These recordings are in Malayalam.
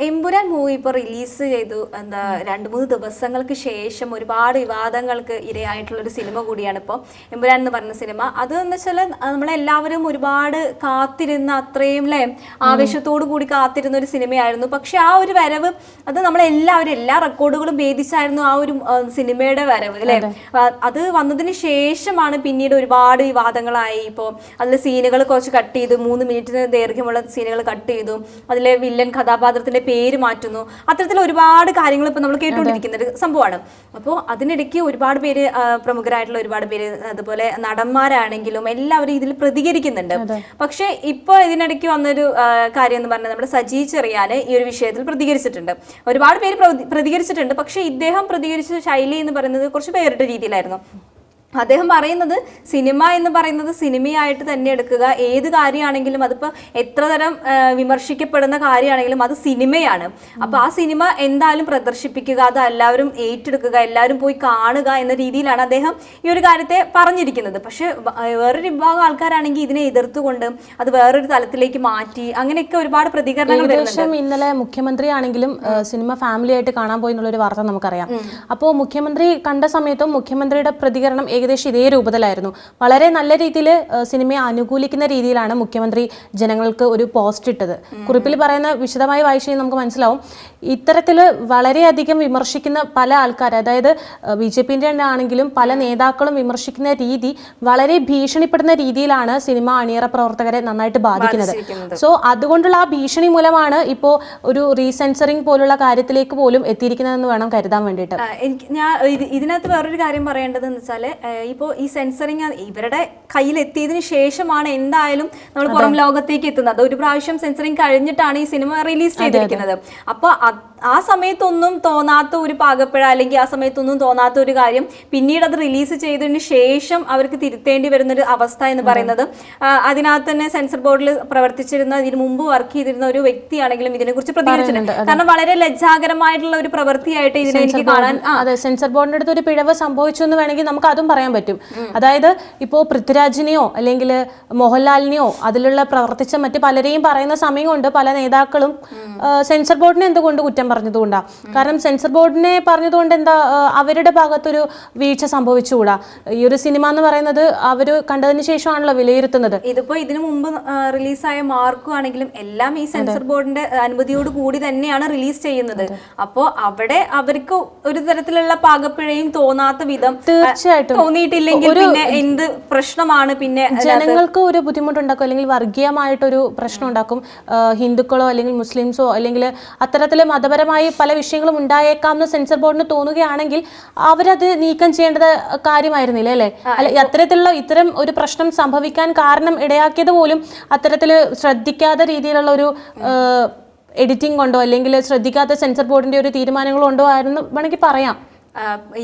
എമ്പുരാൻ മൂവി ഇപ്പോൾ റിലീസ് ചെയ്തു. എന്താ 2-3 ദിവസങ്ങൾക്ക് ശേഷം ഒരുപാട് വിവാദങ്ങൾക്ക് ഇരയായിട്ടുള്ളൊരു സിനിമ കൂടിയാണ് ഇപ്പോൾ എമ്പുരാൻ എന്ന് പറഞ്ഞ സിനിമ. അത് എന്ന് വെച്ചാൽ നമ്മളെല്ലാവരും ഒരുപാട് കാത്തിരുന്ന, അത്രയും ആവേശത്തോടു കൂടി കാത്തിരുന്ന ഒരു സിനിമയായിരുന്നു. പക്ഷെ ആ ഒരു വരവ് അത് നമ്മളെല്ലാവരും എല്ലാ റെക്കോർഡുകളും ഭേദിച്ചായിരുന്നു ആ ഒരു സിനിമയുടെ വരവ് അല്ലേ. അത് വന്നതിന് ശേഷമാണ് പിന്നീട് ഒരുപാട് വിവാദങ്ങളായി. ഇപ്പോൾ അതിലെ സീനുകൾ കുറച്ച് കട്ട് ചെയ്തു, 3 മിനിറ്റിന് ദൈർഘ്യമുള്ള സീനുകൾ കട്ട് ചെയ്തു, അതിലെ വില്ലൻ കഥാപാത്രത്തിന്റെ പേര് മാറ്റുന്നു, അത്തരത്തിൽ ഒരുപാട് കാര്യങ്ങൾ ഇപ്പൊ നമ്മൾ കേട്ടുകൊണ്ടിരിക്കുന്ന ഒരു സംഭവമാണ്. അപ്പോൾ അതിനിടയ്ക്ക് ഒരുപാട് പേര്, പ്രമുഖരായിട്ടുള്ള ഒരുപാട് പേര്, അതുപോലെ നടന്മാരാണെങ്കിലും എല്ലാവരും ഇതിൽ പ്രതികരിക്കുന്നുണ്ട്. പക്ഷെ ഇപ്പോൾ ഇതിനിടയ്ക്ക് വന്നൊരു കാര്യം എന്ന് പറഞ്ഞാൽ നമ്മുടെ സജി ചെറിയാൻ ഈ ഒരു വിഷയത്തിൽ പ്രതികരിച്ചിട്ടുണ്ട്. ഒരുപാട് പേര് പ്രതികരിച്ചിട്ടുണ്ട്. പക്ഷെ ഇദ്ദേഹം പ്രതികരിച്ച ശൈലി എന്ന് പറയുന്നത് കുറച്ച് വേറിട്ട രീതിയിലായിരുന്നു. അദ്ദേഹം പറയുന്നത് സിനിമ എന്ന് പറയുന്നത് സിനിമയായിട്ട് തന്നെ എടുക്കുക, ഏത് കാര്യമാണെങ്കിലും അതിപ്പോൾ എത്ര തരം വിമർശിക്കപ്പെടുന്ന കാര്യമാണെങ്കിലും അത് സിനിമയാണ്. അപ്പോൾ ആ സിനിമ എന്തായാലും പ്രദർശിപ്പിക്കുക, അത് എല്ലാവരും ഏറ്റെടുക്കുക, എല്ലാവരും പോയി കാണുക എന്ന രീതിയിലാണ് അദ്ദേഹം ഈ ഒരു കാര്യത്തെ പറഞ്ഞിരിക്കുന്നത്. പക്ഷെ വേറൊരു വിഭാഗം ആൾക്കാരാണെങ്കിൽ ഇതിനെ എതിർത്തുകൊണ്ട് അത് വേറൊരു തലത്തിലേക്ക് മാറ്റി, അങ്ങനെയൊക്കെ ഒരുപാട് പ്രതികരണങ്ങൾ വരുന്നുണ്ട്. ഇന്നലെ മുഖ്യമന്ത്രി ആണെങ്കിലും സിനിമ ഫാമിലി ആയിട്ട് കാണാൻ പോയി എന്നുള്ളൊരു വാർത്ത നമുക്കറിയാം. അപ്പോൾ മുഖ്യമന്ത്രി കണ്ട സമയത്തും മുഖ്യമന്ത്രിയുടെ പ്രതികരണം ഏകദേശം ഇതേ രൂപത്തിലായിരുന്നു. വളരെ നല്ല രീതിയിൽ സിനിമയെ അനുകൂലിക്കുന്ന രീതിയിലാണ് മുഖ്യമന്ത്രി ജനങ്ങൾക്ക് ഒരു പോസ്റ്റ് ഇട്ടത്. കുറിപ്പിൽ പറയുന്ന വിശദമായി വായിച്ചു നമുക്ക് മനസ്സിലാവും. ഇത്തരത്തിൽ വളരെയധികം വിമർശിക്കുന്ന പല ആൾക്കാർ, അതായത് BJP-ന്റെ ആണെങ്കിലും പല നേതാക്കളും വിമർശിക്കുന്ന രീതി വളരെ ഭീഷണിപ്പെടുന്ന രീതിയിലാണ് സിനിമ അണിയറ പ്രവർത്തകരെ നന്നായിട്ട് ബാധിക്കുന്നത്. സോ അതുകൊണ്ടുള്ള ആ ഭീഷണി മൂലമാണ് ഇപ്പോൾ ഒരു റീസെൻസറിങ് പോലുള്ള കാര്യത്തിലേക്ക് പോലും എത്തിയിരിക്കുന്നതെന്ന് വേണം കരുതാൻ വേണ്ടിയിട്ട്. ഞാൻ ഇതിനകത്ത് വേറൊരു കാര്യം പറയേണ്ടതെന്ന് വെച്ചാൽ, ഇപ്പോൾ ഈ സെൻസറിങ് ഇവരുടെ കയ്യിലെത്തിയതിനു ശേഷമാണ് എന്തായാലും നമ്മൾ പുറം ലോകത്തേക്ക് എത്തുന്നത്. ഒരു പ്രാവശ്യം സെൻസറിങ് കഴിഞ്ഞിട്ടാണ് ഈ സിനിമ റിലീസ് ചെയ്തിരിക്കുന്നത്. അപ്പോൾ ആ സമയത്തൊന്നും തോന്നാത്ത ഒരു പാകപ്പിഴ, അല്ലെങ്കിൽ ആ സമയത്തൊന്നും തോന്നാത്ത ഒരു കാര്യം പിന്നീട് അത് റിലീസ് ചെയ്തതിന് ശേഷം അവർക്ക് തിരുത്തേണ്ടി വരുന്നൊരു അവസ്ഥ എന്ന് പറയുന്നത്, അതിനകത്ത് തന്നെ സെൻസർ ബോർഡിൽ പ്രവർത്തിച്ചിരുന്ന, ഇതിനു മുമ്പ് വർക്ക് ചെയ്തിരുന്ന ഒരു വ്യക്തിയാണെങ്കിലും ഇതിനെക്കുറിച്ച് പ്രതികരിച്ചിട്ടുണ്ട്. കാരണം വളരെ ലജ്ജാകരമായിട്ടുള്ള ഒരു പ്രവൃത്തിയായിട്ട് ഇതിനെ എനിക്ക് കാണാൻ. അതെ, സെൻസർ ബോർഡിന്റെ അടുത്ത് ഒരു പിഴവ് സംഭവിച്ചു എന്ന് വേണമെങ്കിൽ നമുക്ക് അതും പറയാൻ പറ്റും. അതായത് ഇപ്പോൾ പൃഥ്വിരാജിനെയോ അല്ലെങ്കിൽ മോഹൻലാലിനെയോ അതിലുള്ള പ്രവർത്തിച്ച മറ്റ് പലരെയും പറയുന്ന സമയം കൊണ്ട് പല നേതാക്കളും സെൻസർ ബോർഡിനെ എന്തുകൊണ്ട് കുറ്റം പറഞ്ഞതുകൊണ്ടാ. കാരണം സെൻസർ ബോർഡിനെ പറഞ്ഞതുകൊണ്ട് എന്താ അവരുടെ ഭാഗത്തൊരു വീഴ്ച സംഭവിച്ചുകൂടാ. ഈ ഒരു സിനിമ എന്ന് പറയുന്നത് അവർ കണ്ടതിന് ശേഷമാണല്ലോ വിലയിരുത്തുന്നത്. ഇതിപ്പോ ഇതിനു മുമ്പ് റിലീസായ മാർക്കും ആണെങ്കിലും എല്ലാം ഈ സെൻസർ ബോർഡിന്റെ അനുമതിയോട് കൂടി തന്നെയാണ് റിലീസ് ചെയ്യുന്നത്. അപ്പോൾ അവിടെ അവർക്ക് ഒരു തരത്തിലുള്ള പാകപ്പിഴയും തോന്നാത്ത വിധം തീർച്ചയായിട്ടും തോന്നിയിട്ടില്ലെങ്കിൽ പിന്നെ എന്ത് പ്രശ്നമാണ്, പിന്നെ ജനങ്ങൾക്ക് ഒരു ബുദ്ധിമുട്ടുണ്ടാക്കും, അല്ലെങ്കിൽ വർഗീയമായിട്ടൊരു പ്രശ്നം ഉണ്ടാക്കും. ഹിന്ദുക്കളോ അല്ലെങ്കിൽ മുസ്ലിംസോ അല്ലെങ്കിൽ അത്തരത്തിലെ മതപരമായി പല വിഷയങ്ങളും ഉണ്ടായേക്കാം എന്ന് സെൻസർ ബോർഡിന് തോന്നുകയാണെങ്കിൽ അവരത് നീക്കം ചെയ്യേണ്ടത് കാര്യമായിരുന്നില്ല അല്ലേ. അത്തരത്തിലുള്ള ഇത്തരം ഒരു പ്രശ്നം സംഭവിക്കാൻ കാരണം ഇടയാക്കിയത് പോലും അത്തരത്തിൽ ശ്രദ്ധിക്കാത്ത രീതിയിലുള്ള ഒരു എഡിറ്റിംഗ് കൊണ്ടോ അല്ലെങ്കിൽ ശ്രദ്ധിക്കാത്ത സെൻസർ ബോർഡിന്റെ ഒരു തീരുമാനങ്ങളോ ആയിരുന്നു വേണമെങ്കിൽ പറയാം.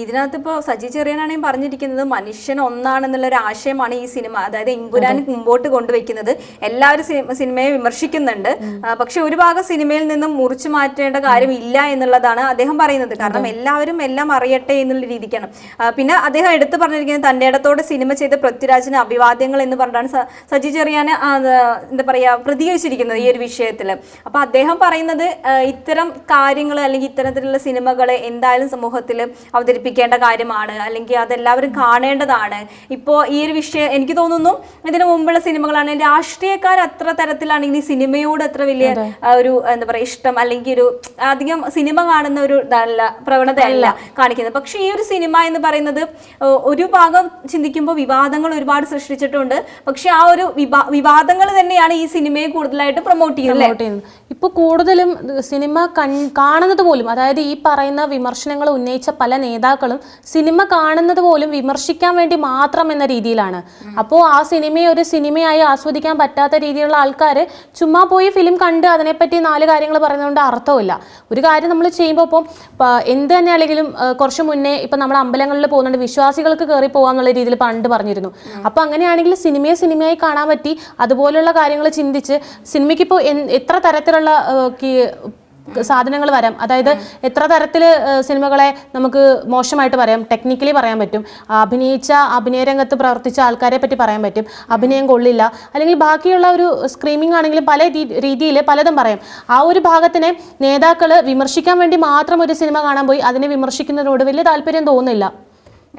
ഇതിനകത്ത് ഇപ്പോൾ സജി ചെറിയാനാണെങ്കിൽ പറഞ്ഞിരിക്കുന്നത് മനുഷ്യൻ ഒന്നാണെന്നുള്ളൊരു ആശയമാണ് ഈ സിനിമ, അതായത് എമ്പുരാൻ മുമ്പോട്ട് കൊണ്ടുവയ്ക്കുന്നത്. എല്ലാവരും സിനിമയെ വിമർശിക്കുന്നുണ്ട്, പക്ഷെ ഒരു ഭാഗം സിനിമയിൽ നിന്നും മുറിച്ചു മാറ്റേണ്ട കാര്യമില്ല എന്നുള്ളതാണ് അദ്ദേഹം പറയുന്നത്. കാരണം എല്ലാവരും എല്ലാം അറിയട്ടെ എന്നുള്ള രീതിക്കാണ്. പിന്നെ അദ്ദേഹം എടുത്തു പറഞ്ഞിരിക്കുന്നത് തൻ്റെ ഇടത്തോടെ സിനിമ ചെയ്ത പൃഥ്വിരാജിന് അഭിവാദ്യങ്ങൾ എന്ന് പറഞ്ഞാണ് സജി ചെറിയാൻ എന്താ പറയുക പ്രതികരിച്ചിരിക്കുന്നത് ഈ ഒരു വിഷയത്തിൽ. അപ്പോൾ അദ്ദേഹം പറയുന്നത് ഇത്തരം കാര്യങ്ങൾ അല്ലെങ്കിൽ ഇത്തരത്തിലുള്ള സിനിമകളെ എന്തായാലും സമൂഹത്തിൽ അവതരിപ്പിക്കേണ്ട കാര്യമാണ്, അല്ലെങ്കിൽ അതെല്ലാവരും കാണേണ്ടതാണ്. ഇപ്പോൾ ഈ ഒരു വിഷയം എനിക്ക് തോന്നുന്നു ഇതിനു മുമ്പുള്ള സിനിമകളാണ് രാഷ്ട്രീയക്കാർ അത്ര തരത്തിലാണെങ്കിൽ ഈ സിനിമയോട് അത്ര വലിയ ഒരു എന്താ പറയുക ഇഷ്ടം, അല്ലെങ്കിൽ ഒരു അധികം സിനിമ കാണുന്ന ഒരു പ്രവണതയല്ല കാണിക്കുന്നത്. പക്ഷെ ഈ ഒരു സിനിമ എന്ന് പറയുന്നത് ഒരു ഭാഗം ചിന്തിക്കുമ്പോൾ വിവാദങ്ങൾ ഒരുപാട് സൃഷ്ടിച്ചിട്ടുണ്ട്. പക്ഷെ ആ ഒരു വിവാദങ്ങൾ തന്നെയാണ് ഈ സിനിമയെ കൂടുതലായിട്ട് പ്രൊമോട്ട് ചെയ്യുന്നത്. ഇപ്പോൾ കൂടുതലും സിനിമ കാണുന്നത് പോലും, അതായത് ഈ പറയുന്ന വിമർശനങ്ങൾ ഉന്നയിച്ച പല നേതാക്കളും സിനിമ കാണുന്നത് പോലും വിമർശിക്കാൻ വേണ്ടി മാത്രം എന്ന രീതിയിലാണ്. അപ്പോൾ ആ സിനിമയെ ഒരു സിനിമയായി ആസ്വദിക്കാൻ പറ്റാത്ത രീതിയിലുള്ള ആൾക്കാർ ചുമ്മാ പോയി ഫിലിം കണ്ട് അതിനെപ്പറ്റി 4 കാര്യങ്ങൾ പറയുന്നതുകൊണ്ട് അർത്ഥമില്ല. ഒരു കാര്യം നമ്മൾ ചെയ്യുമ്പോൾ ഇപ്പം എന്ത് തന്നെയാണെങ്കിലും കുറച്ച് മുന്നേ ഇപ്പം നമ്മൾ അമ്പലങ്ങളിൽ പോകുന്നുണ്ട്, വിശ്വാസികൾക്ക് കയറി പോകാന്നുള്ള രീതിയിൽ പണ്ട് പറഞ്ഞിരുന്നു. അപ്പം അങ്ങനെയാണെങ്കിൽ സിനിമയെ സിനിമയായി കാണാൻ പറ്റി അതുപോലുള്ള കാര്യങ്ങൾ ചിന്തിച്ച് സിനിമയ്ക്കിപ്പോൾ എത്ര തരത്തിലുള്ള സാധനങ്ങൾ വരാം. അതായത് എത്ര തരത്തിൽ സിനിമകളെ നമുക്ക് മോശമായിട്ട് പറയാം, ടെക്നിക്കലി പറയാൻ പറ്റും, അഭിനയിച്ച അഭിനയരംഗത്ത് പ്രവർത്തിച്ച ആൾക്കാരെ പറ്റി പറയാൻ പറ്റും, അഭിനയം കൊള്ളില്ല, അല്ലെങ്കിൽ ബാക്കിയുള്ള ഒരു സ്ക്രീമിംഗ് ആണെങ്കിലും പല രീതിയിൽ പലതും പറയാം. ആ ഒരു ഭാഗത്തിനെ നേതാക്കൾ വിമർശിക്കാൻ വേണ്ടി മാത്രം ഒരു സിനിമ കാണാൻ പോയി അതിനെ വിമർശിക്കുന്നതിനോട് വലിയ താല്പര്യം തോന്നുന്നില്ല.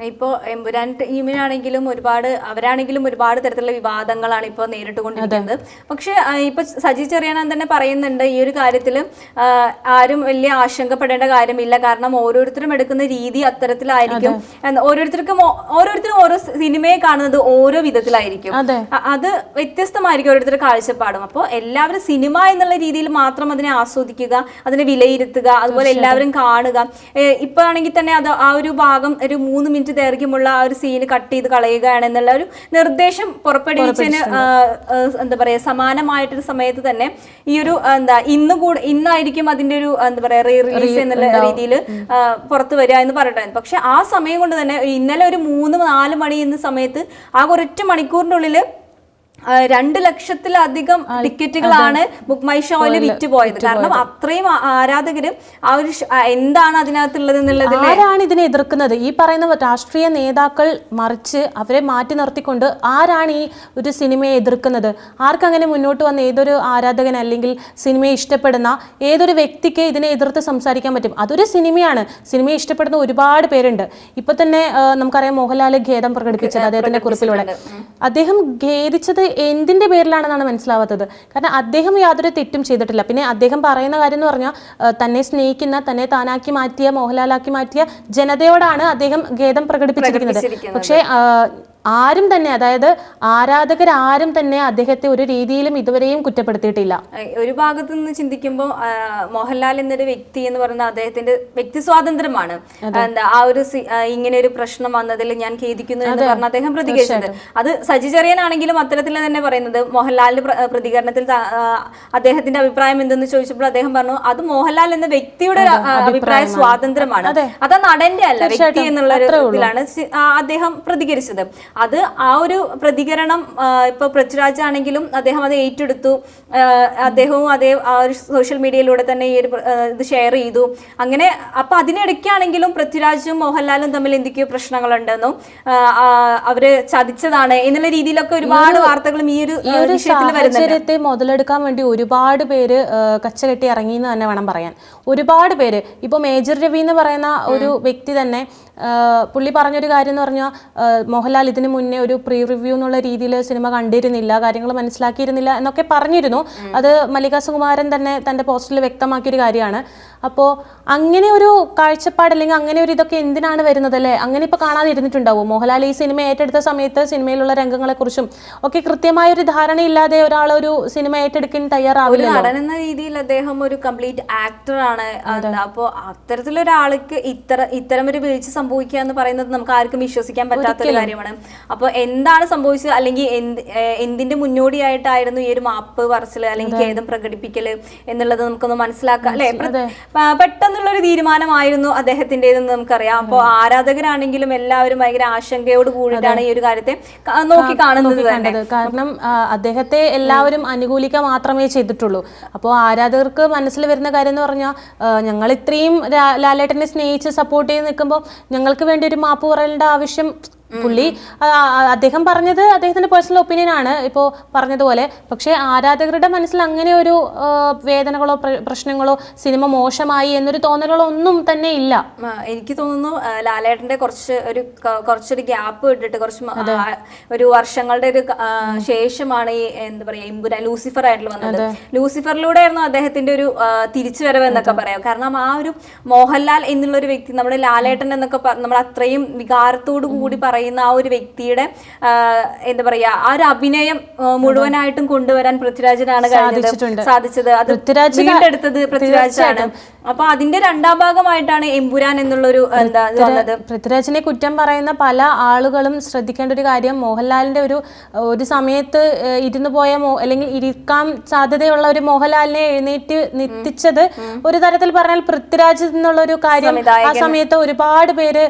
ഇപ്പോൾ എമ്പുരാൻ ടീമിനാണെങ്കിലും അവരാണെങ്കിലും ഒരുപാട് തരത്തിലുള്ള വിവാദങ്ങളാണ് ഇപ്പോൾ നേരിട്ടുകൊണ്ടിരിക്കുന്നത്. പക്ഷെ ഇപ്പൊ സജി ചെറിയാൻ തന്നെ പറയുന്നുണ്ട് ഈ ഒരു കാര്യത്തിൽ ആരും വലിയ ആശങ്കപ്പെടേണ്ട കാര്യമില്ല. കാരണം ഓരോരുത്തരും എടുക്കുന്ന രീതി അത്തരത്തിലായിരിക്കും. ഓരോരുത്തരും ഓരോ സിനിമയെ കാണുന്നത് ഓരോ വിധത്തിലായിരിക്കും. അത് വ്യത്യസ്തമായിരിക്കും ഓരോരുത്തരുടെ കാഴ്ചപ്പാടും. അപ്പോൾ എല്ലാവരും സിനിമ എന്നുള്ള രീതിയിൽ മാത്രം അതിനെ ആസ്വദിക്കുക, അതിനെ വിലയിരുത്തുക, അതുപോലെ എല്ലാവരും കാണുക. ഇപ്പൊ ആണെങ്കിൽ തന്നെ അത് ആ ഒരു ഭാഗം ഒരു 3 മിനിറ്റ് ദൈർഘ്യമുള്ള ആ ഒരു സീന് കട്ട് ചെയ്ത് കളയുകയാണ് എന്നുള്ള ഒരു നിർദ്ദേശം പുറപ്പെടുവിച്ചതിന് എന്താ പറയാ സമാനമായിട്ടൊരു സമയത്ത് തന്നെ ഈ ഒരു ഇന്നായിരിക്കും അതിന്റെ ഒരു എന്താ പറയാ റീ റിലീസ് എന്നുള്ള രീതിയിൽ പുറത്തു വരിക എന്ന് പറഞ്ഞിട്ടായിരുന്നു. പക്ഷെ ആ സമയം കൊണ്ട് തന്നെ ഇന്നലെ ഒരു 3-4 മണി എന്ന സമയത്ത് ആ ഒരൊറ്റ മണിക്കൂറിന്റെ ഉള്ളിൽ 2 ലക്ഷത്തിലധികം ടിക്കറ്റുകളാണ് ബുക്ക് മൈ ഷോയിൽ വിറ്റുപോയത്. കാരണം അത്രയും ആരാധകര് ആ ഒരു എന്താണ് അതിനകത്തുള്ളത് എന്നുള്ളതിൽ ആരാണ് ഇതിനെ എതിർക്കുന്നത്? ഈ പറയുന്ന രാഷ്ട്രീയ നേതാക്കൾ മറിച്ച് അവരെ മാറ്റി നിർത്തിക്കൊണ്ട് ആരാണ് ഈ ഒരു സിനിമയെ എതിർക്കുന്നത്? ആർക്കങ്ങനെ മുന്നോട്ട് വന്ന ഏതൊരു ആരാധകൻ അല്ലെങ്കിൽ സിനിമയെ ഇഷ്ടപ്പെടുന്ന ഏതൊരു വ്യക്തിക്ക് ഇതിനെ എതിർത്ത് സംസാരിക്കാൻ പറ്റും? അതൊരു സിനിമയാണ്. സിനിമയെ ഇഷ്ടപ്പെടുന്ന ഒരുപാട് പേരുണ്ട്. ഇപ്പൊ തന്നെ നമുക്കറിയാം മോഹൻലാൽ ഖേദം പ്രകടിപ്പിച്ചത് അദ്ദേഹത്തിന്റെ കുറിപ്പിലൂടെ. അദ്ദേഹം ഖേദിച്ചത് എന്തിന്റെ പേരിലാണെന്നാണ് മനസ്സിലാവാത്തത്. കാരണം അദ്ദേഹം യാതൊരു തെറ്റും ചെയ്തിട്ടില്ല. പിന്നെ അദ്ദേഹം പറയുന്ന കാര്യം എന്ന് പറഞ്ഞാൽ തന്നെ സ്നേഹിക്കുന്ന, തന്നെ താനാക്കി മാറ്റിയ, മോഹൻലാലാക്കി മാറ്റിയ ജനതയോടാണ് അദ്ദേഹം ഖേദം പ്രകടിപ്പിച്ചിരിക്കുന്നത്. പക്ഷേ ആരും തന്നെ, അതായത് ആരാധകരാരും തന്നെ അദ്ദേഹത്തെ ഒരു രീതിയിലും ഇതുവരെയും കുറ്റപ്പെടുത്തിയിട്ടില്ല. ഒരു ഭാഗത്ത് നിന്ന് ചിന്തിക്കുമ്പോൾ മോഹൻലാൽ എന്നൊരു വ്യക്തി എന്ന് പറയുന്നത് അദ്ദേഹത്തിന്റെ വ്യക്തി സ്വാതന്ത്ര്യമാണ്. ആ ഒരു ഇങ്ങനെ ഒരു പ്രശ്നം വന്നതിൽ ഞാൻ ഖേദിക്കുന്നു എന്ന് പറഞ്ഞ അദ്ദേഹം പ്രതികരിച്ചത്. അത് സജി ചെറിയാനാണെങ്കിലും അത്തരത്തിൽ തന്നെ പറയുന്നത്. മോഹൻലാലിന്റെ പ്രതികരണത്തിൽ അദ്ദേഹത്തിന്റെ അഭിപ്രായം എന്തെന്ന് ചോദിച്ചപ്പോൾ അദ്ദേഹം പറഞ്ഞു അത് മോഹൻലാൽ എന്ന വ്യക്തിയുടെ അഭിപ്രായ സ്വാതന്ത്ര്യമാണ്, അത് നടന്റെ അല്ല, വ്യക്തി എന്നുള്ള ഇതിലാണ് അദ്ദേഹം പ്രതികരിച്ചത്. അത് ആ ഒരു പ്രതികരണം ഇപ്പൊ പൃഥ്വിരാജ് ആണെങ്കിലും അദ്ദേഹം അത് ഏറ്റെടുത്തു. അദ്ദേഹവും അതേ ആ ഒരു സോഷ്യൽ മീഡിയയിലൂടെ തന്നെ ഈ ഒരു ഇത് ഷെയർ ചെയ്തു. അങ്ങനെ അപ്പൊ അതിനിടയ്ക്കാണെങ്കിലും പൃഥ്വിരാജും മോഹൻലാലും തമ്മിൽ എന്തൊക്കെയോ പ്രശ്നങ്ങളുണ്ടെന്നും അവര് ചതിച്ചതാണ് എന്നുള്ള രീതിയിലൊക്കെ ഒരുപാട് വാർത്തകളും ഈ ഒരു വിഷയത്തിൽ വരുന്നുണ്ട്. മുതലെടുക്കാൻ വേണ്ടി ഒരുപാട് പേര് കച്ചകെട്ടി ഇറങ്ങി എന്ന് തന്നെ വേണം പറയാൻ. ഒരുപാട് പേര്. ഇപ്പൊ മേജർ രവി എന്ന് പറയുന്ന ഒരു വ്യക്തി തന്നെ പുള്ളി പറഞ്ഞൊരു കാര്യം എന്ന് പറഞ്ഞാൽ മോഹൻലാൽ ഇതിന് മുന്നേ ഒരു പ്രീ റിവ്യൂ എന്നുള്ള രീതിയിൽ സിനിമ കണ്ടിരുന്നില്ല, കാര്യങ്ങൾ മനസ്സിലാക്കിയിരുന്നില്ല എന്നൊക്കെ പറഞ്ഞിരുന്നു. അത് മല്ലിക സുകുമാരൻ തന്നെ തൻ്റെ പോസ്റ്റിൽ വ്യക്തമാക്കിയൊരു കാര്യമാണ്. അപ്പോൾ അങ്ങനെ ഒരു കാഴ്ചപ്പാട് അല്ലെങ്കിൽ അങ്ങനെ ഒരു ഇതൊക്കെ എന്തിനാണ് വരുന്നത് അല്ലേ? അങ്ങനെ ഇപ്പോൾ കാണാതിരുന്നിട്ടുണ്ടാവും. മോഹൻലാൽ ഈ സിനിമ ഏറ്റെടുത്ത സമയത്ത് സിനിമയിലുള്ള രംഗങ്ങളെക്കുറിച്ചും ഒക്കെ കൃത്യമായൊരു ധാരണയില്ലാതെ ഒരാളൊരു സിനിമ ഏറ്റെടുക്കാൻ തയ്യാറാവില്ല. നടൻ എന്ന രീതിയിൽ അദ്ദേഹം ഒരു കംപ്ലീറ്റ് ആക്ടറാണ്. അപ്പോൾ അത്തരത്തിലൊരാൾക്ക് ഇത്തരം ഒരു വീഴ്ച സംഭവിക്കുക എന്ന് പറയുന്നത് നമുക്ക് ആർക്കും വിശ്വസിക്കാൻ പറ്റാത്തൊരു കാര്യമാണ്. അപ്പോൾ എന്താണ് സംഭവിച്ചത്, അല്ലെങ്കിൽ എന്തിന്റെ മുന്നോടിയായിട്ടായിരുന്നു ഈ ഒരു മാപ്പ് പറച്ചില് അല്ലെങ്കിൽ ഖേദം പ്രകടിപ്പിക്കല് എന്നുള്ളത് നമുക്കൊന്ന് മനസ്സിലാക്കാം അല്ലെ? പെട്ടെന്നുള്ളൊരു തീരുമാനമായിരുന്നു അദ്ദേഹത്തിൻ്റെതെന്ന് നമുക്കറിയാം. അപ്പോൾ ആരാധകരാണെങ്കിലും എല്ലാവരും ഭയങ്കര ആശങ്കയോട് കൂടിയിട്ടാണ് ഈ ഒരു കാര്യത്തെ നോക്കി കാണുന്നത് തന്നെ. കാരണം അദ്ദേഹത്തെ എല്ലാവരും അനുകൂലിക്കുക മാത്രമേ ചെയ്തിട്ടുള്ളൂ. അപ്പോൾ ആരാധകർക്ക് മനസ്സിൽ വരുന്ന കാര്യം എന്ന് പറഞ്ഞാൽ ഞങ്ങൾ ഇത്രയും ലാലേട്ടനെ സ്നേഹിച്ച് സപ്പോർട്ട് ചെയ്ത് നിൽക്കുമ്പോൾ ഞങ്ങൾക്ക് വേണ്ടി ഒരു മാപ്പ് പറയേണ്ട ആവശ്യം പുള്ളി അദ്ദേഹം പറഞ്ഞത് അദ്ദേഹത്തിന്റെ പേഴ്സണൽ ഒപ്പീനിയൻ ആണ് ഇപ്പോൾ പറഞ്ഞതുപോലെ. പക്ഷേ ആരാധകരുടെ മനസ്സിൽ അങ്ങനെ ഒരു വേദനകളോ പ്രശ്നങ്ങളോ സിനിമ മോശമായി എന്നൊരു തോന്നലുകളോ ഒന്നും തന്നെ ഇല്ല. എനിക്ക് തോന്നുന്നു ലാലേട്ടന്റെ കുറച്ചൊരു ഗ്യാപ്പ് ഇട്ടിട്ട് ഒരു വർഷങ്ങളുടെ ഒരു ശേഷമാണ് ഈ എന്താ പറയാ എമ്പുരാൻ ലൂസിഫർ ആയിട്ട് വന്നത്. ലൂസിഫറിലൂടെ ആയിരുന്നു അദ്ദേഹത്തിന്റെ ഒരു തിരിച്ചുവരവ് എന്നൊക്കെ പറയാം. കാരണം ആ ഒരു മോഹൻലാൽ എന്നുള്ള ഒരു വ്യക്തി, നമ്മുടെ ലാലേട്ടൻ എന്നൊക്കെ നമ്മൾ അത്രയും വികാരത്തോടു കൂടി പറയുന്ന ആ ഒരു വ്യക്തിയുടെ എന്താ പറയാ ആ ഒരു അഭിനയം മുഴുവനായിട്ടും കൊണ്ടുവരാൻ പൃഥ്വിരാജിനാണ് സാധിച്ചത്. അത് വീണ്ടെടുത്തത് പൃഥ്വിരാജാണ്. അപ്പൊ അതിന്റെ രണ്ടാം ഭാഗമായിട്ടാണ് എമ്പുരാൻ എന്നുള്ളൊരു എന്താ വന്നത്. പൃഥ്വിരാജിനെ കുറ്റം പറയുന്ന പല ആളുകളും ശ്രദ്ധിക്കേണ്ട ഒരു കാര്യം, മോഹൻലാലിന്റെ ഒരു സമയത്ത് ഇരുന്നു പോയ അല്ലെങ്കിൽ ഇരിക്കാൻ സാധ്യതയുള്ള ഒരു മോഹൻലാലിനെ എഴുന്നേറ്റ് നിർത്തിച്ചത് ഒരു തരത്തിൽ പറഞ്ഞാൽ പൃഥ്വിരാജ് എന്നുള്ള ഒരു കാര്യം ആ സമയത്ത് ഒരുപാട് പേര്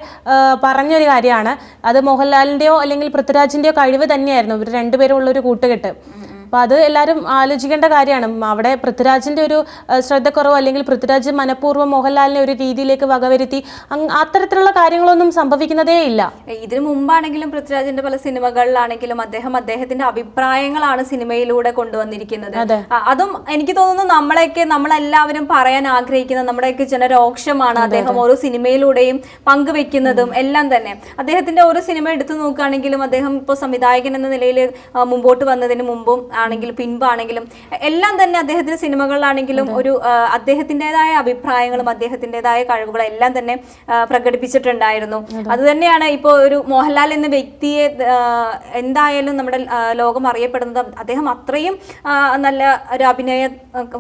പറഞ്ഞൊരു കാര്യമാണ്. അത് മോഹൻലാലിന്റെയോ അല്ലെങ്കിൽ പൃഥ്വിരാജിന്റെയോ കഴിവ് തന്നെയായിരുന്നു. ഇവർ രണ്ടുപേരും ഉള്ള ഒരു കൂട്ടുകെട്ട്. അപ്പൊ അത് എല്ലാവരും ആലോചിക്കേണ്ട കാര്യമാണ്. അവിടെ പൃഥ്വിരാജിന്റെ ഒരു ശ്രദ്ധക്കുറവോ അല്ലെങ്കിൽ പൃഥ്വിരാജ് മനഃപൂർവ്വം മോഹൻലാലിനെ ഒരു രീതിയിലേക്ക് വകവരുത്തി അത്തരത്തിലുള്ള കാര്യങ്ങളൊന്നും സംഭവിക്കുന്നതേ ഇല്ല. ഇതിനു മുമ്പാണെങ്കിലും പൃഥ്വിരാജിന്റെ പല സിനിമകളിലാണെങ്കിലും അദ്ദേഹത്തിന്റെ അഭിപ്രായങ്ങളാണ് സിനിമയിലൂടെ കൊണ്ടുവന്നിരിക്കുന്നത്. അതും എനിക്ക് തോന്നുന്നു നമ്മളെല്ലാവരും പറയാൻ ആഗ്രഹിക്കുന്ന നമ്മുടെയൊക്കെ ജനരോക്ഷമാണ് അദ്ദേഹം ഓരോ സിനിമയിലൂടെയും പങ്കുവെക്കുന്നതും എല്ലാം തന്നെ. അദ്ദേഹത്തിന്റെ ഓരോ സിനിമ എടുത്തു നോക്കുകയാണെങ്കിലും അദ്ദേഹം ഇപ്പോൾ സംവിധായകൻ എന്ന നിലയിൽ മുമ്പോട്ട് വന്നതിന് മുമ്പും ആണെങ്കിലും പിൻപാണെങ്കിലും എല്ലാം തന്നെ അദ്ദേഹത്തിന്റെ സിനിമകളിലാണെങ്കിലും ഒരു അദ്ദേഹത്തിൻ്റെതായ അഭിപ്രായങ്ങളും അദ്ദേഹത്തിൻ്റെതായ കഴിവുകളും എല്ലാം തന്നെ പ്രകടിപ്പിച്ചിട്ടുണ്ടായിരുന്നു. അത് തന്നെയാണ് ഇപ്പോൾ ഒരു മോഹൻലാൽ എന്ന വ്യക്തിയെ എന്തായാലും നമ്മുടെ ലോകം അറിയപ്പെടുന്നത് അദ്ദേഹം അത്രയും നല്ല ഒരു അഭിനയ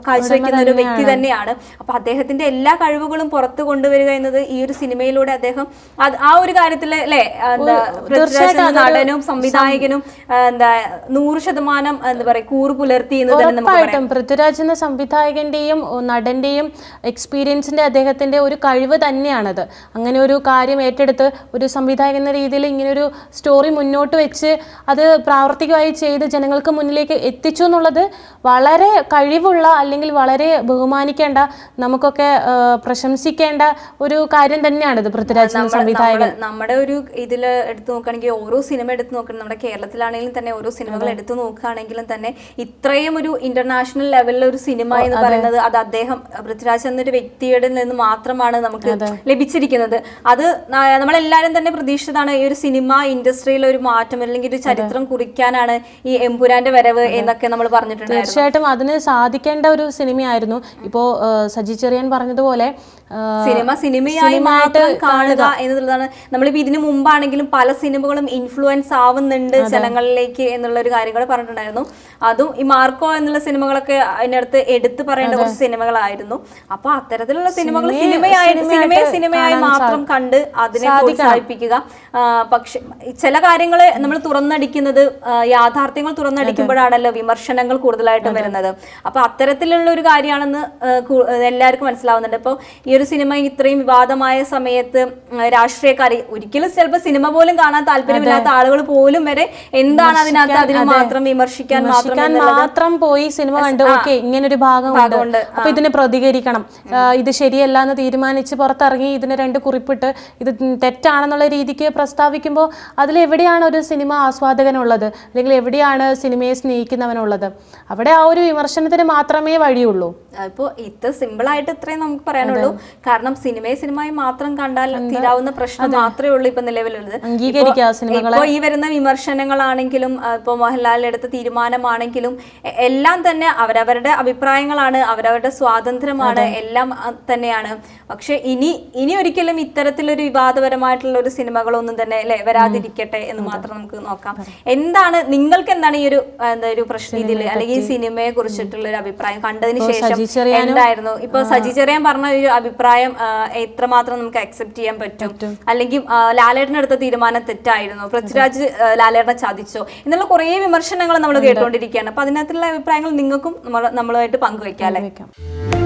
കാഴ്ചവെക്കുന്ന ഒരു വ്യക്തി തന്നെയാണ്. അപ്പൊ അദ്ദേഹത്തിന്റെ എല്ലാ കഴിവുകളും പുറത്തു കൊണ്ടുവരിക എന്നത് ഈ ഒരു സിനിമയിലൂടെ അദ്ദേഹം ആ ഒരു കാര്യത്തിൽ അല്ലെ നടനും സംവിധായകനും 100% എന്താ പറയുക കൂറ് പുലർത്തി എന്ന് തന്നെ നമുക്ക് പറയാം. പൃഥ്വിരാജ് എന്ന സംവിധായകന്റെയും നടന്റെയും എക്സ്പീരിയൻസിന്റെ അദ്ദേഹത്തിന്റെ ഒരു കഴിവ് തന്നെയാണത്. അങ്ങനെ ഒരു കാര്യം ഏറ്റെടുത്ത് ഒരു സംവിധായകൻ എന്ന രീതിയിൽ ഇങ്ങനെ ഒരു സ്റ്റോറി മുന്നോട്ട് വെച്ച് അത് പ്രാവർത്തികമായി ചെയ്ത് ജനങ്ങൾക്ക് മുന്നിലേക്ക് എത്തിച്ചു എന്നുള്ളത് വളരെ കഴിവുള്ള അല്ലെങ്കിൽ വളരെ ബഹുമാനിക്കേണ്ട നമുക്കൊക്കെ പ്രശംസിക്കേണ്ട ഒരു കാര്യം തന്നെയാണിത്. പൃഥ്വിരാജ് എന്ന സംവിധായകൻ നമ്മുടെ ഒരു ഇതിൽ എടുത്തു നോക്കുകയാണെങ്കിൽ ഓരോ സിനിമ എടുത്തു നോക്കണം, നമ്മുടെ കേരളത്തിലാണെങ്കിലും തന്നെ ഓരോ സിനിമകൾ എടുത്തു നോക്കുകയാണെങ്കിലും തന്നെ ഇത്രയും ഒരു ഇന്റർനാഷണൽ ലെവലിലെ ഒരു സിനിമ എന്ന് പറയുന്നത് അത് അദ്ദേഹം പൃഥ്വിരാജ് എന്നൊരു വ്യക്തിയുടെ നിന്ന് മാത്രമാണ് നമുക്ക് ലഭിച്ചിരിക്കുന്നത്. അത് നമ്മളെല്ലാവരും തന്നെ പ്രതീക്ഷിച്ചതാണ്. ഈ ഒരു സിനിമ ഇൻഡസ്ട്രിയിൽ ഒരു മാറ്റം അല്ലെങ്കിൽ ഒരു ചരിത്രം കുറിക്കാനാണ് ഈ എമ്പുരാന്റെ വരവ് എന്നൊക്കെ നമ്മൾ പറഞ്ഞിട്ടുണ്ട്. തീർച്ചയായിട്ടും അതിന് സാധിക്കേണ്ട ഒരു സിനിമയായിരുന്നു. ഇപ്പോ സജി ചെറിയാൻ പറഞ്ഞതുപോലെ സിനിമയായി മാത്രം കാണുക എന്നുള്ളതാണ്. നമ്മളിപ്പോ ഇതിനു മുമ്പാണെങ്കിലും പല സിനിമകളും ഇൻഫ്ലുവൻസ് ആവുന്നുണ്ട് ജനങ്ങളിലേക്ക് എന്നുള്ള ഒരു കാര്യം കൂടെ പറഞ്ഞിട്ടുണ്ടായിരുന്നു. അതും ഈ മാർക്കോ എന്നുള്ള സിനിമകളൊക്കെ അതിനടുത്ത് എടുത്തു പറയേണ്ട കുറച്ച് സിനിമകളായിരുന്നു. അപ്പൊ അത്തരത്തിലുള്ള സിനിമകൾ സിനിമയായി മാത്രം കണ്ട് അതിനെ പ്രോത്സാഹിപ്പിക്കുക. പക്ഷെ ചില കാര്യങ്ങൾ നമ്മൾ തുറന്നടിക്കുന്നത് യാഥാർത്ഥ്യങ്ങൾ തുറന്നടിക്കുമ്പോഴാണല്ലോ വിമർശനങ്ങൾ കൂടുതലായിട്ടും വരുന്നത്. അപ്പൊ അത്തരത്തിലുള്ള ഒരു കാര്യമാണെന്ന് എല്ലാവർക്കും മനസ്സിലാവുന്നുണ്ട്. ഇപ്പൊ ഈ ഒരു സിനിമ ഇത്രയും വിവാദമായ സമയത്ത് രാഷ്ട്രീയക്കാർ ഒരിക്കലും ചിലപ്പോൾ സിനിമ പോലും കാണാൻ താല്പര്യമില്ലാത്ത ആളുകൾ പോലും വരെ എന്താണ് അതിനകത്ത് അതിനെ മാത്രം വിമർശിക്കാൻ മാത്രം പോയി സിനിമ കണ്ട് ഓക്കെ ഇങ്ങനൊരു ഭാഗമുണ്ട് അപ്പൊ ഇതിനെ പ്രതികരിക്കണം, ഇത് ശരിയല്ല എന്ന് തീരുമാനിച്ച് പുറത്തിറങ്ങി ഇതിന് 2 കുറിപ്പിട്ട് ഇത് തെറ്റാണെന്നുള്ള രീതിക്ക് പ്രസ്താവിക്കുമ്പോൾ അതിലെവിടെയാണ് ഒരു സിനിമ ആസ്വാദകനുള്ളത് അല്ലെങ്കിൽ എവിടെയാണ് സിനിമയെ സ്നേഹിക്കുന്നവനുള്ളത്? അവിടെ ആ ഒരു വിമർശനത്തിന് മാത്രമേ വഴിയുള്ളൂ. ഇപ്പോൾ ഇത് സിമ്പിൾ ആയിട്ട് ഇത്രയും നമുക്ക് പറയാനുള്ളൂ. കാരണം സിനിമയായി മാത്രം കണ്ടാൽ തീരാവുന്ന പ്രശ്നം മാത്രമേ ഉള്ളൂ ഇപ്പൊ നിലവിലുള്ളത്. ഇപ്പൊ ഈ വരുന്ന വിമർശനങ്ങളാണെങ്കിലും ഇപ്പൊ മോഹൻലാൽ എടുത്ത തീരുമാനമാണെങ്കിലും എല്ലാം തന്നെ അവരവരുടെ അഭിപ്രായങ്ങളാണ്, അവരവരുടെ സ്വാതന്ത്ര്യമാണ്, എല്ലാം തന്നെയാണ്. പക്ഷെ ഇനി ഒരിക്കലും ഇത്തരത്തിലൊരു വിവാദപരമായിട്ടുള്ള ഒരു സിനിമകളൊന്നും തന്നെ വരാതിരിക്കട്ടെ എന്ന് മാത്രം നമുക്ക് നോക്കാം. നിങ്ങൾക്ക് എന്താണ് ഈ ഒരു പ്രശ്നം ഇതിൽ അല്ലെങ്കിൽ ഈ സിനിമയെ കുറിച്ചിട്ടുള്ള ഒരു അഭിപ്രായം കണ്ടതിന് ശേഷം എന്തായിരുന്നു? ഇപ്പൊ സജി ചെറിയാൻ പറഞ്ഞ ഒരു അഭിപ്രായം എത്രമാത്രം നമുക്ക് അക്സെപ്റ്റ് ചെയ്യാൻ പറ്റും? അല്ലെങ്കിൽ ലാലേട്ടൻ എടുത്ത തീരുമാനം തെറ്റായിരുന്നു, പൃഥ്വിരാജ് ലാലേട്ടനെ ചതിച്ചോ എന്നുള്ള കുറേ വിമർശനങ്ങൾ നമ്മൾ കേട്ടുകൊണ്ടിരിക്കുകയാണ്. അപ്പൊ അതിനകത്തുള്ള അഭിപ്രായങ്ങൾ നിങ്ങൾക്കും നമ്മളുമായിട്ട് പങ്കുവെക്കാം.